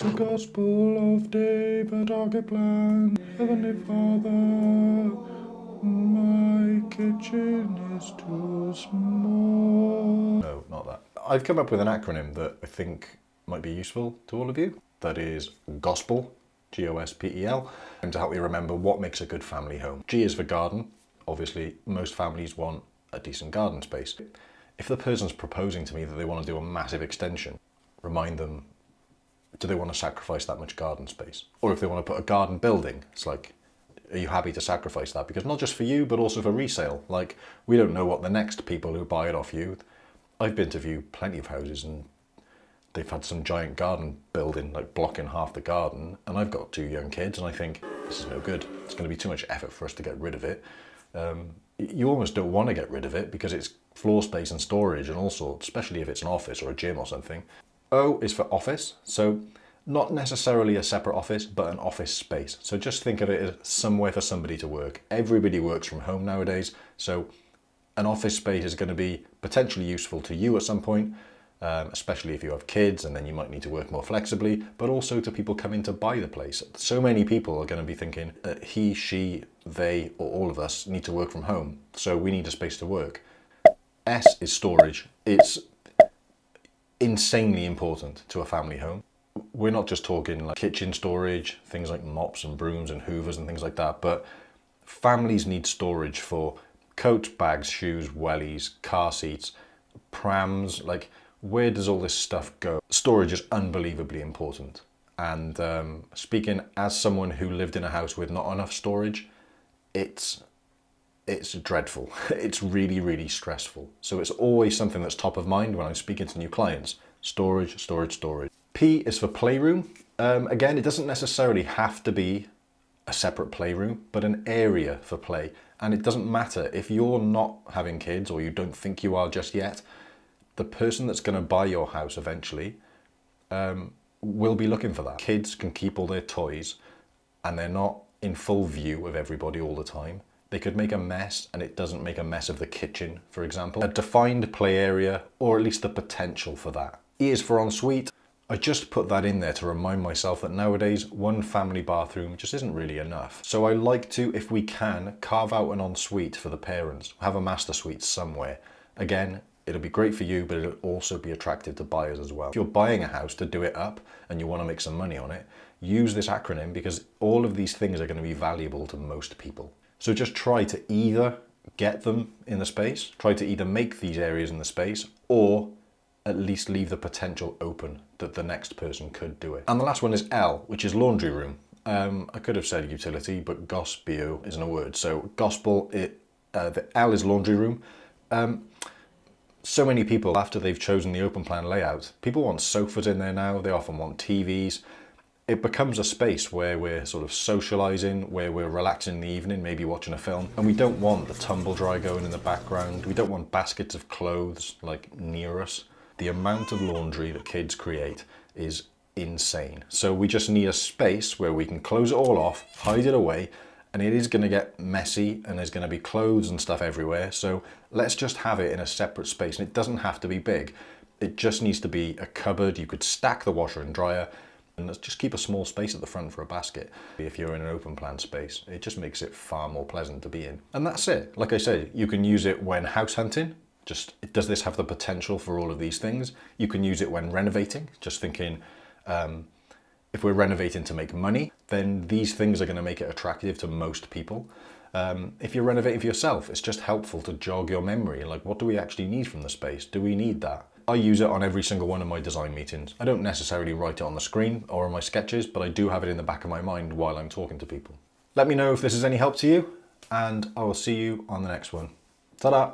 The Gospel of David Plan. Heavenly Father, my kitchen is too small. No, not that. I've come up with an acronym that I think might be useful to all of you. That is GOSPEL, G-O-S-P-E-L, and to help you remember what makes a good family home. G is for garden. Obviously, most families want a decent garden space. If the person's proposing to me that they want to do a massive extension, remind them, do they want to sacrifice that much garden space? Or if they want to put a garden building, it's like, are you happy to sacrifice that? Because not just for you, but also for resale. Like, we don't know what the next people who buy it off you. I've been to view plenty of houses and they've had some giant garden building, like blocking half the garden. And I've got 2 young kids and I think, this is no good. It's going to be too much effort for us to get rid of it. You almost don't want to get rid of it because it's floor space and storage and all sorts, especially if it's an office or a gym or something. O is for office, so not necessarily a separate office, but an office space. So just think of it as somewhere for somebody to work. Everybody works from home nowadays, so an office space is going to be potentially useful to you at some point, especially if you have kids and then you might need to work more flexibly, but also to people coming to buy the place. So many people are going to be thinking that he, she, they, or all of us need to work from home, so we need a space to work. S is storage. It's insanely important to a family home. We're not just talking like kitchen storage, things like mops and brooms and hoovers and things like that, but families need storage for coats, bags, shoes, wellies, car seats, prams. Like, where does all this stuff go? Storage is unbelievably important. And speaking as someone who lived in a house with not enough storage, it's dreadful. It's really, really stressful. So it's always something that's top of mind when I'm speaking to new clients. Storage, storage, storage. P is for playroom. Again, it doesn't necessarily have to be a separate playroom, but an area for play. And it doesn't matter if you're not having kids or you don't think you are just yet, the person that's going to buy your house eventually will be looking for that. Kids can keep all their toys and they're not in full view of everybody all the time. They could make a mess and it doesn't make a mess of the kitchen, for example. A defined play area, or at least the potential for that. E is for ensuite. I just put that in there to remind myself that nowadays one family bathroom just isn't really enough. So I like to, if we can, carve out an ensuite for the parents, have a master suite somewhere. Again, it'll be great for you, but it'll also be attractive to buyers as well. If you're buying a house to do it up and you want to make some money on it, use this acronym because all of these things are going to be valuable to most people. So just try to either get them in the space, try to either make these areas in the space, or at least leave the potential open that the next person could do it. And the last one is L, which is laundry room. I could have said utility, but gospel isn't a word. So gospel, the L is laundry room. So many people, after they've chosen the open plan layout, people want sofas in there now, they often want TVs. It becomes a space where we're sort of socializing, where we're relaxing in the evening, maybe watching a film, and we don't want the tumble dry going in the background. We don't want baskets of clothes like near us. The amount of laundry that kids create is insane. So we just need a space where we can close it all off, hide it away, and it is going to get messy and there's going to be clothes and stuff everywhere. So let's just have it in a separate space, and it doesn't have to be big. It just needs to be a cupboard. You could stack the washer and dryer, and let's just keep a small space at the front for a basket. If you're in an open plan space, it just makes it far more pleasant to be in. And that's it. Like I said, you can use it when house hunting. Just, does this have the potential for all of these things? You can use it when renovating, just thinking, if we're renovating to make money, then these things are going to make it attractive to most people. If you're renovating for yourself, it's just helpful to jog your memory. Like, what do we actually need from the space? Do we need that? I use it on every single one of my design meetings. I don't necessarily write it on the screen or on my sketches, but I do have it in the back of my mind while I'm talking to people. Let me know if this is any help to you, and I will see you on the next one. Ta-da!